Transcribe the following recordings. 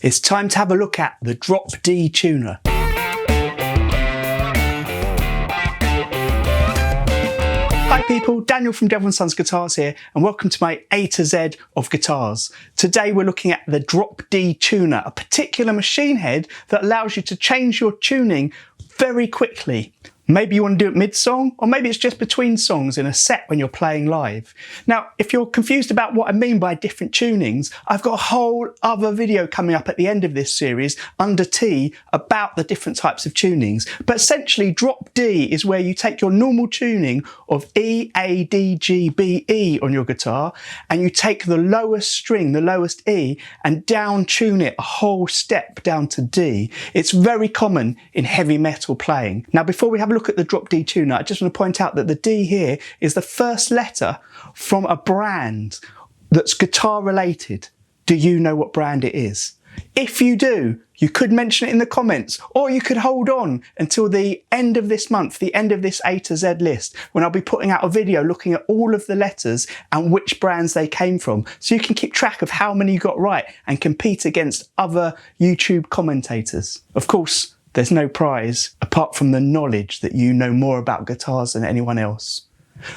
It's time to have a look at the Drop D tuner. Hi people, Daniel from Devil & Sons Guitars here, and welcome to my A to Z of guitars. Today we're looking at the Drop D tuner, a particular machine head that allows you to change your tuning very quickly. Maybe you want to do it mid-song, or maybe it's just between songs in a set when you're playing live. Now, if you're confused about what I mean by different tunings, I've got a whole other video coming up at the end of this series, under T, about the different types of tunings. But essentially, Drop D is where you take your normal tuning of E, A, D, G, B, E on your guitar, and you take the lowest string, the lowest E, and down tune it a whole step down to D. It's very common in heavy metal playing. Now, before we have a look at the Drop D tuner, I just want to point out that the D here is the first letter from a brand that's guitar related. Do you know what brand it is? If you do, you could mention it in the comments, or you could hold on until the end of this month, the end of this A to Z list, when I'll be putting out a video looking at all of the letters and which brands they came from, so you can keep track of how many you got right and compete against other YouTube commentators. Of course, there's no prize apart from the knowledge that you know more about guitars than anyone else.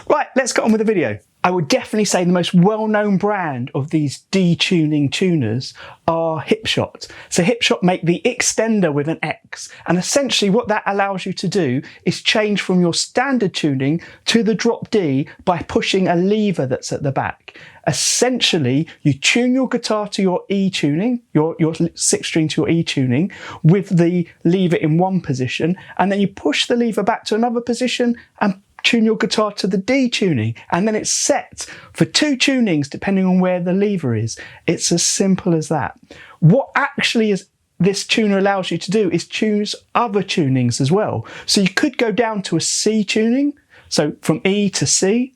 Right, let's get on with the video. I would definitely say the most well-known brand of these detuning tuners are Hipshot. So Hipshot make the extender with an X, and essentially what that allows you to do is change from your standard tuning to the Drop D by pushing a lever that's at the back. Essentially, you tune your guitar to your E tuning, your sixth string to your E tuning, with the lever in one position, and then you push the lever back to another position and tune your guitar to the D tuning, and then it's set for two tunings depending on where the lever is. It's as simple as that. What actually this tuner allows you to do is choose other tunings as well. So you could go down to a C tuning, so from E to C,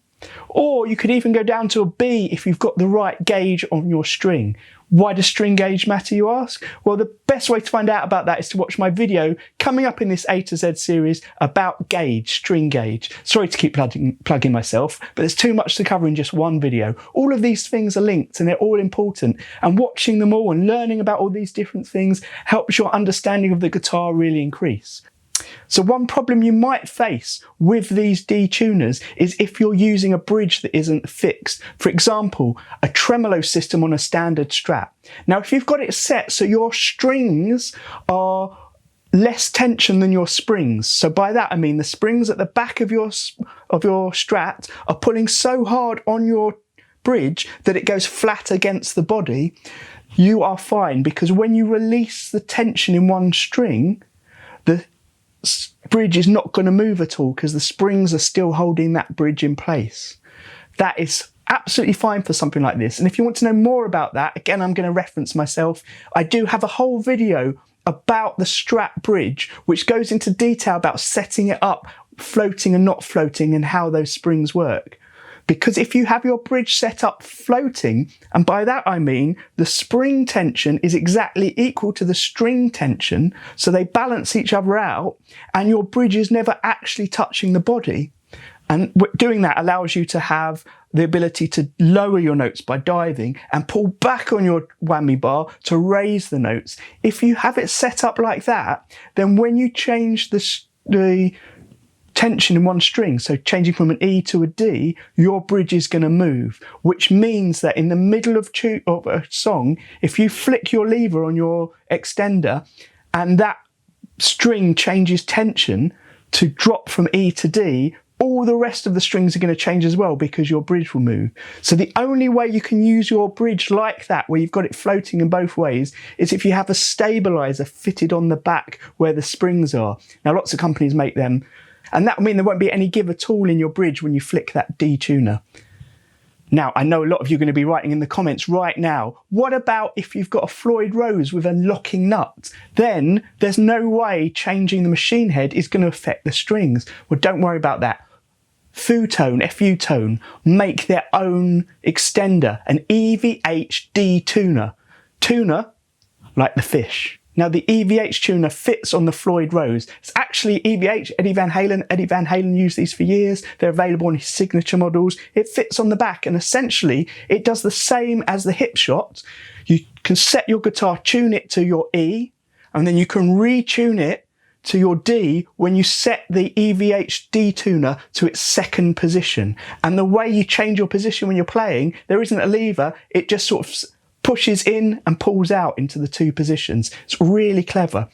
or you could even go down to a B if you've got the right gauge on your string. Why does string gauge matter, you ask? Well, the best way to find out about that is to watch my video coming up in this A to Z series about gauge, string gauge. Sorry to keep plugging myself, but there's too much to cover in just one video. All of these things are linked and they're all important, and watching them all and learning about all these different things helps your understanding of the guitar really increase. So one problem you might face with these detuners is if you're using a bridge that isn't fixed. For example, a tremolo system on a standard Strat. Now, if you've got it set so your strings are less tension than your springs, so by that I mean the springs at the back of your Strat are pulling so hard on your bridge that it goes flat against the body, you are fine, because when you release the tension in one string, the bridge is not going to move at all because the springs are still holding that bridge in place. That is absolutely fine for something like this. And if you want to know more about that, again, I'm going to reference myself. I do have a whole video about the Strat bridge, which goes into detail about setting it up, floating and not floating, and how those springs work. Because if you have your bridge set up floating, and by that I mean the spring tension is exactly equal to the string tension, so they balance each other out, and your bridge is never actually touching the body. And doing that allows you to have the ability to lower your notes by diving and pull back on your whammy bar to raise the notes. If you have it set up like that, then when you change the tension in one string, so changing from an E to a D, your bridge is going to move, which means that in the middle of a song, if you flick your lever on your extender and that string changes tension to drop from E to D, all the rest of the strings are going to change as well because your bridge will move. So the only way you can use your bridge like that, where you've got it floating in both ways, is if you have a stabilizer fitted on the back where the springs are. Now, lots of companies make them, and that will mean there won't be any give at all in your bridge when you flick that D tuner. Now, I know a lot of you are going to be writing in the comments right now, what about if you've got a Floyd Rose with a locking nut? Then there's no way changing the machine head is going to affect the strings. Well, don't worry about that. Fu-Tone make their own extender, an EVH D tuner. Tuner like the fish. Now, the EVH tuner fits on the Floyd Rose. It's actually EVH, Eddie Van Halen. Eddie Van Halen used these for years. They're available on his signature models. It fits on the back, and essentially it does the same as the Hipshot. You can set your guitar, tune it to your E, and then you can retune it to your D when you set the EVH D tuner to its second position. And the way you change your position when you're playing, there isn't a lever, it just sort of pushes in and pulls out into the two positions. It's really clever.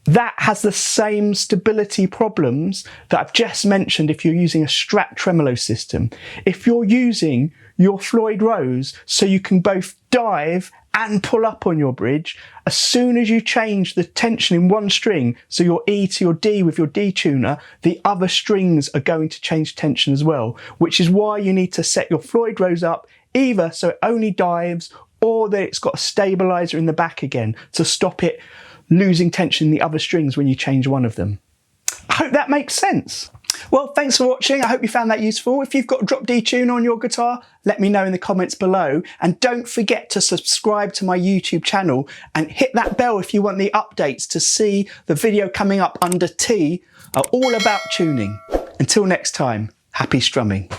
That has the same stability problems that I've just mentioned if you're using a Strat tremolo system. If you're using your Floyd Rose so you can both dive and pull up on your bridge, as soon as you change the tension in one string, so your E to your D with your D tuner, the other strings are going to change tension as well, which is why you need to set your Floyd Rose up either so it only dives or that it's got a stabilizer in the back again to stop it losing tension in the other strings when you change one of them. I hope that makes sense. Well, thanks for watching. I hope you found that useful. If you've got a drop D tune on your guitar, let me know in the comments below. And don't forget to subscribe to my YouTube channel and hit that bell if you want the updates to see the video coming up under T all about tuning. Until next time, happy strumming.